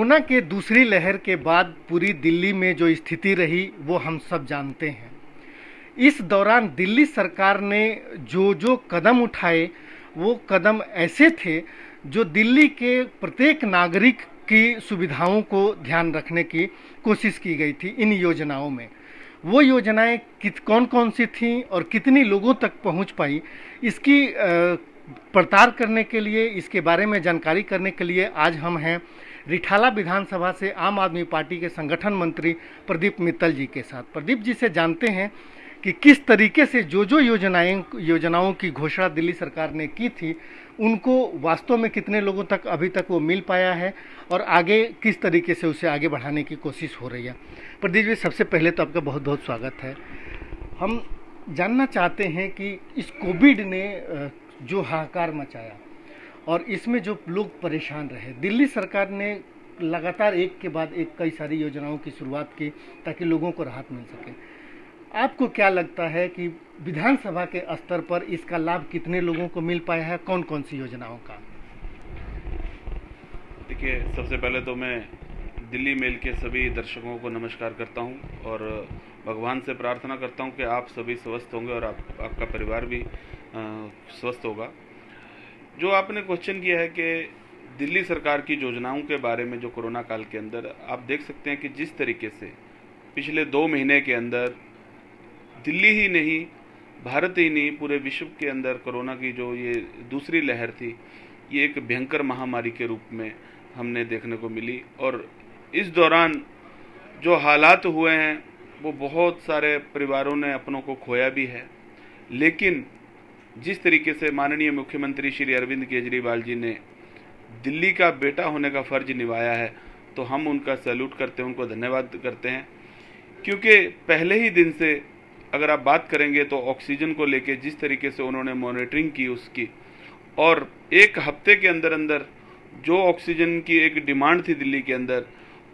Corona के दूसरी लहर के बाद पूरी दिल्ली में जो स्थिति रही वो हम सब जानते हैं। इस दौरान दिल्ली सरकार ने जो कदम उठाए वो कदम ऐसे थे जो दिल्ली के प्रत्येक नागरिक की सुविधाओं को ध्यान रखने की कोशिश की गई थी। इन योजनाओं में वो योजनाएं कौन कौन सी थीं और कितनी लोगों तक पहुंच पाई, इसकी पड़ताल करने के लिए, इसके बारे में जानकारी करने के लिए आज हम हैं रिठाला विधानसभा से आम आदमी पार्टी के संगठन मंत्री प्रदीप मित्तल जी के साथ। प्रदीप जी से जानते हैं कि किस तरीके से जो योजनाओं की घोषणा दिल्ली सरकार ने की थी उनको वास्तव में कितने लोगों तक अभी तक वो मिल पाया है और आगे किस तरीके से उसे आगे बढ़ाने की कोशिश हो रही है। प्रदीप जी, सबसे पहले तो आपका बहुत बहुत स्वागत है। हम जानना चाहते हैं कि इस कोविड ने जो हाहाकार मचाया और इसमें जो लोग परेशान रहे, दिल्ली सरकार ने लगातार एक के बाद एक कई सारी योजनाओं की शुरुआत की ताकि लोगों को राहत मिल सके। आपको क्या लगता है कि विधानसभा के स्तर पर इसका लाभ कितने लोगों को मिल पाया है, कौन कौन सी योजनाओं का? देखिए, सबसे पहले तो मैं दिल्ली मेल के सभी दर्शकों को नमस्कार करता हूं और भगवान से प्रार्थना करता हूं कि आप सभी स्वस्थ होंगे और आपका परिवार भी स्वस्थ होगा। जो आपने क्वेश्चन किया है कि दिल्ली सरकार की योजनाओं के बारे में, जो कोरोना काल के अंदर आप देख सकते हैं कि जिस तरीके से पिछले 2 महीने के अंदर दिल्ली ही नहीं, भारत ही नहीं, पूरे विश्व के अंदर कोरोना की जो ये दूसरी लहर थी, ये एक भयंकर महामारी के रूप में हमने देखने को मिली। और इस दौरान जो हालात हुए हैं वो बहुत सारे परिवारों ने अपनों को खोया भी है, लेकिन जिस तरीके से माननीय मुख्यमंत्री श्री अरविंद केजरीवाल जी ने दिल्ली का बेटा होने का फर्ज निभाया है, तो हम उनका सैल्यूट करते हैं, उनको धन्यवाद करते हैं। क्योंकि पहले ही दिन से अगर आप बात करेंगे तो ऑक्सीजन को लेके जिस तरीके से उन्होंने मॉनिटरिंग की उसकी, और एक हफ्ते के अंदर अंदर जो ऑक्सीजन की एक डिमांड थी दिल्ली के अंदर,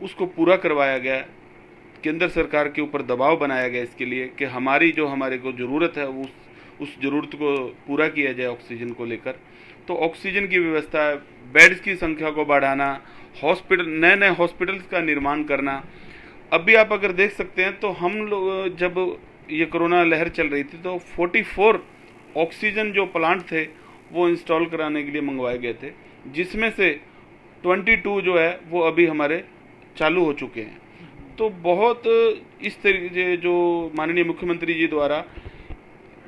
उसको पूरा करवाया गया। केंद्र सरकार के ऊपर दबाव बनाया गया इसके लिए कि हमारे को ज़रूरत है उस ज़रूरत को पूरा किया जाए ऑक्सीजन को लेकर। तो ऑक्सीजन की व्यवस्था, बेड्स की संख्या को बढ़ाना, नए हॉस्पिटल्स का निर्माण करना। अभी आप अगर देख सकते हैं तो हम लोग जब ये कोरोना लहर चल रही थी तो 44 ऑक्सीजन जो प्लांट थे वो इंस्टॉल कराने के लिए मंगवाए गए थे, जिसमें से 22 जो है वो अभी हमारे चालू हो चुके हैं। तो बहुत इस तरीके जो माननीय मुख्यमंत्री जी द्वारा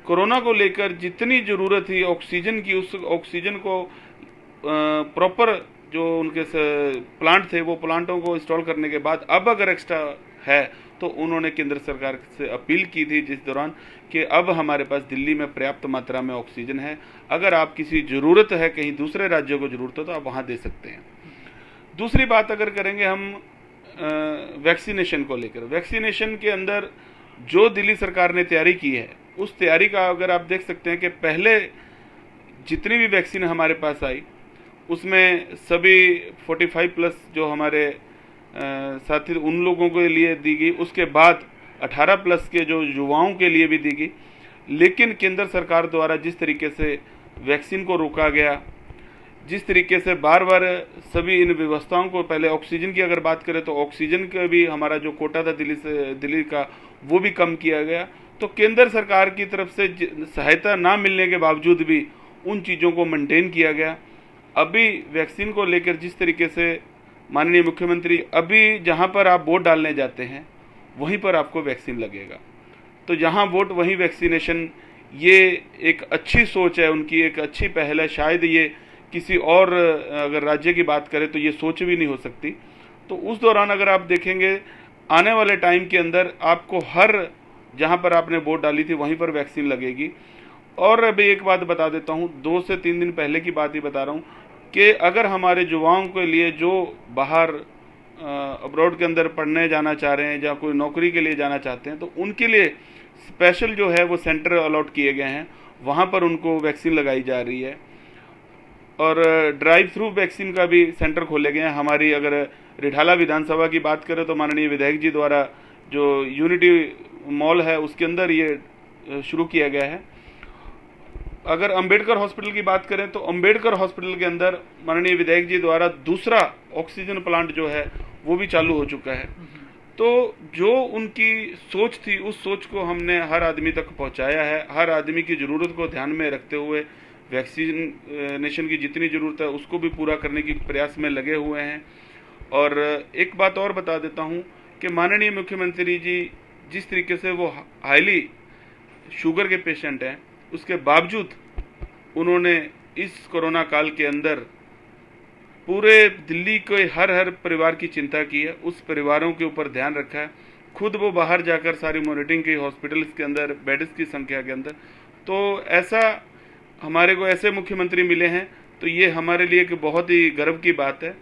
कोरोना को लेकर जितनी ज़रूरत थी ऑक्सीजन की, उस ऑक्सीजन को प्रॉपर जो उनके प्लांट थे वो प्लांटों को इंस्टॉल करने के बाद अब अगर एक्स्ट्रा है तो उन्होंने केंद्र सरकार से अपील की थी जिस दौरान कि अब हमारे पास दिल्ली में पर्याप्त मात्रा में ऑक्सीजन है, अगर आप किसी ज़रूरत है, कहीं दूसरे राज्यों को ज़रूरत हो तो आप वहाँ दे सकते हैं। दूसरी बात अगर करेंगे हम वैक्सीनेशन को लेकर, वैक्सीनेशन के अंदर जो दिल्ली सरकार ने तैयारी की है उस तैयारी का अगर आप देख सकते हैं कि पहले जितनी भी वैक्सीन हमारे पास आई उसमें सभी 45+ जो हमारे साथी उन लोगों के लिए दी गई, उसके बाद 18+ के जो युवाओं के लिए भी दी गई। लेकिन केंद्र सरकार द्वारा जिस तरीके से वैक्सीन को रोका गया, जिस तरीके से बार बार सभी इन व्यवस्थाओं को, पहले ऑक्सीजन की अगर बात करें तो ऑक्सीजन का भी हमारा जो कोटा था दिल्ली का वो भी कम किया गया। तो केंद्र सरकार की तरफ से सहायता ना मिलने के बावजूद भी उन चीज़ों को मेंटेन किया गया। अभी वैक्सीन को लेकर जिस तरीके से माननीय मुख्यमंत्री, अभी जहां पर आप वोट डालने जाते हैं वहीं पर आपको वैक्सीन लगेगा, तो जहां वोट वहीं वैक्सीनेशन, ये एक अच्छी सोच है उनकी, एक अच्छी पहल है। शायद ये किसी और अगर राज्य की बात करें तो ये सोच भी नहीं हो सकती। तो उस दौरान अगर आप देखेंगे आने वाले टाइम के अंदर आपको हर जहां पर आपने वोट डाली थी वहीं पर वैक्सीन लगेगी। और अभी एक बात बता देता हूं, 2 से 3 दिन पहले की बात ही बता रहा हूं कि अगर हमारे युवाओं के लिए जो बाहर अब्रॉड के अंदर पढ़ने जाना चाह रहे हैं या कोई नौकरी के लिए जाना चाहते हैं तो उनके लिए स्पेशल जो है वो सेंटर अलॉट किए गए हैं, वहाँ पर उनको वैक्सीन लगाई जा रही है। और ड्राइव थ्रू वैक्सीन का भी सेंटर खोले गए हैं। हमारी अगर रिठाला विधानसभा की बात करें तो माननीय विधायक जी द्वारा जो यूनिटी मॉल है उसके अंदर ये शुरू किया गया है। अगर अंबेडकर हॉस्पिटल की बात करें तो अंबेडकर हॉस्पिटल के अंदर माननीय विधायक जी द्वारा दूसरा ऑक्सीजन प्लांट जो है वो भी चालू हो चुका है। तो जो उनकी सोच थी उस सोच को हमने हर आदमी तक पहुंचाया है। हर आदमी की ज़रूरत को ध्यान में रखते हुए वैक्सीनेशन की जितनी ज़रूरत है उसको भी पूरा करने की प्रयास में लगे हुए हैं। और एक बात और बता देता हूं कि माननीय मुख्यमंत्री जी जिस तरीके से वो हाईली शुगर के पेशेंट हैं, उसके बावजूद उन्होंने इस कोरोना काल के अंदर पूरे दिल्ली के हर परिवार की चिंता की है, उस परिवारों के ऊपर ध्यान रखा है। खुद वो बाहर जाकर सारी मॉनिटरिंग की हॉस्पिटल्स के अंदर, बेड्स की संख्या के अंदर। तो ऐसा हमारे को ऐसे मुख्यमंत्री मिले हैं तो ये हमारे लिए एक बहुत ही गर्व की बात है।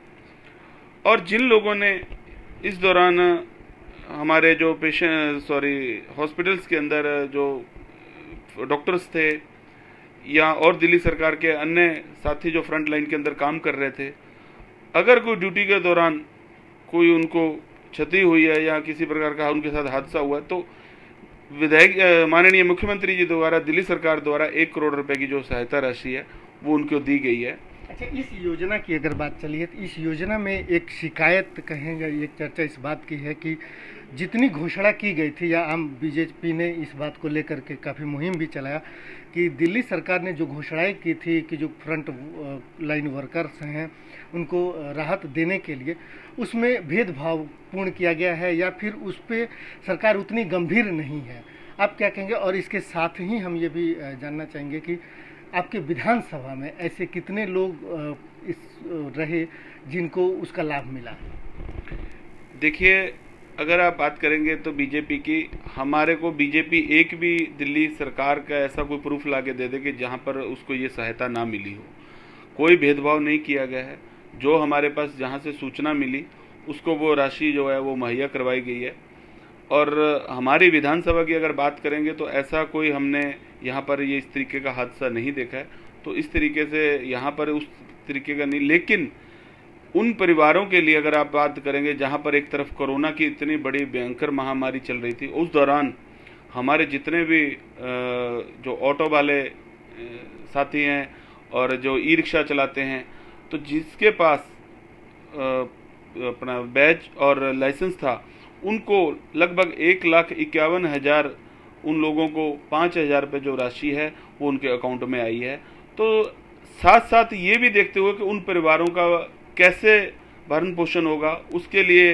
और जिन लोगों ने इस दौरान हमारे जो हॉस्पिटल्स के अंदर जो डॉक्टर्स थे या और दिल्ली सरकार के अन्य साथी जो फ्रंट लाइन के अंदर काम कर रहे थे, अगर कोई ड्यूटी के दौरान कोई उनको क्षति हुई है या किसी प्रकार का उनके साथ हादसा हुआ है तो माननीय मुख्यमंत्री जी द्वारा, दिल्ली सरकार द्वारा 1 करोड़ रुपए की जो सहायता राशि है वो उनको दी गई है। अच्छा, इस योजना की अगर बात चली है तो इस योजना में एक शिकायत कहेंगे, एक चर्चा इस बात की है कि जितनी घोषणा की गई थी या आम बीजेपी ने इस बात को लेकर के काफ़ी मुहिम भी चलाया कि दिल्ली सरकार ने जो घोषणाएं की थी कि जो फ्रंट लाइन वर्कर्स हैं उनको राहत देने के लिए उसमें भेदभावपूर्ण किया गया है या फिर उस पर सरकार उतनी गंभीर नहीं है। आप क्या कहेंगे? और इसके साथ ही हम ये भी जानना चाहेंगे कि आपके विधानसभा में ऐसे कितने लोग रहे जिनको उसका लाभ मिला? देखिए, अगर आप बात करेंगे तो बीजेपी की, हमारे को बीजेपी एक भी दिल्ली सरकार का ऐसा कोई प्रूफ ला के दे दे कि जहाँ पर उसको ये सहायता ना मिली हो। कोई भेदभाव नहीं किया गया है। जो हमारे पास जहाँ से सूचना मिली उसको वो राशि जो है वो मुहैया करवाई गई है। और हमारी विधानसभा की अगर बात करेंगे तो ऐसा कोई हमने यहाँ पर ये इस तरीके का हादसा नहीं देखा है। तो इस तरीके से यहाँ पर उस तरीके का नहीं, लेकिन उन परिवारों के लिए अगर आप बात करेंगे जहाँ पर एक तरफ कोरोना की इतनी बड़ी भयंकर महामारी चल रही थी, उस दौरान हमारे जितने भी जो ऑटो वाले साथी हैं और जो ई रिक्शा चलाते हैं, तो जिसके पास अपना बैच और लाइसेंस था उनको लगभग 1,51,000 उन लोगों को 5,000 रुपये जो राशि है वो उनके अकाउंट में आई है। तो साथ साथ ये भी देखते हुए कि उन परिवारों का कैसे भरण पोषण होगा उसके लिए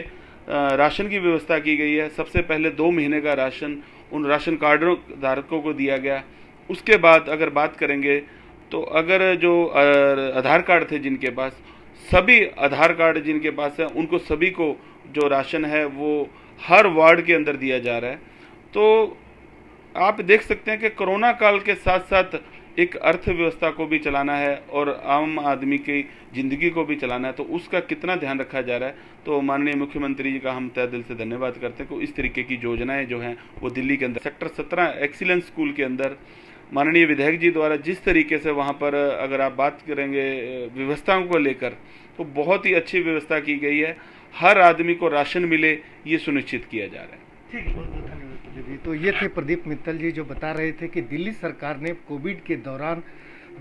राशन की व्यवस्था की गई है। सबसे पहले 2 महीने का राशन उन राशन कार्ड धारकों को दिया गया। उसके बाद अगर बात करेंगे तो अगर जो आधार कार्ड थे जिनके पास, सभी आधार कार्ड जिनके पास है उनको सभी को जो राशन है वो हर वार्ड के अंदर दिया जा रहा है। तो आप देख सकते हैं कि कोरोना काल के साथ साथ एक अर्थव्यवस्था को भी चलाना है और आम आदमी की ज़िंदगी को भी चलाना है, तो उसका कितना ध्यान रखा जा रहा है। तो माननीय मुख्यमंत्री जी का हम तहे दिल से धन्यवाद करते हैं कि इस तरीके की योजनाएं जो हैं वो दिल्ली के अंदर सेक्टर 17 एक्सीलेंस स्कूल के अंदर माननीय विधायक जी द्वारा जिस तरीके से वहाँ पर अगर आप बात करेंगे व्यवस्थाओं को लेकर तो बहुत ही अच्छी व्यवस्था की गई है। हर आदमी को राशन मिले ये सुनिश्चित किया जा रहा है। ठीक, बहुत बहुत धन्यवाद जी। तो ये थे प्रदीप मित्तल जी जो बता रहे थे कि दिल्ली सरकार ने कोविड के दौरान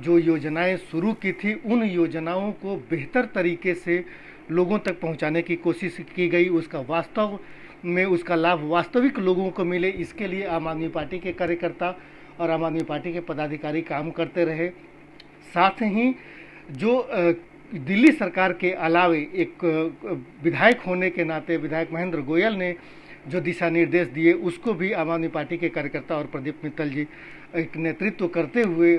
जो योजनाएं शुरू की थी उन योजनाओं को बेहतर तरीके से लोगों तक पहुंचाने की कोशिश की गई, उसका वास्तव में उसका लाभ वास्तविक लोगों को मिले, इसके लिए आम आदमी पार्टी के कार्यकर्ता और आम आदमी पार्टी के पदाधिकारी काम करते रहे। साथ ही जो दिल्ली सरकार के अलावे एक विधायक होने के नाते विधायक महेंद्र गोयल ने जो दिशा निर्देश दिए उसको भी आम आदमी पार्टी के कार्यकर्ता और प्रदीप मित्तल जी एक नेतृत्व करते हुए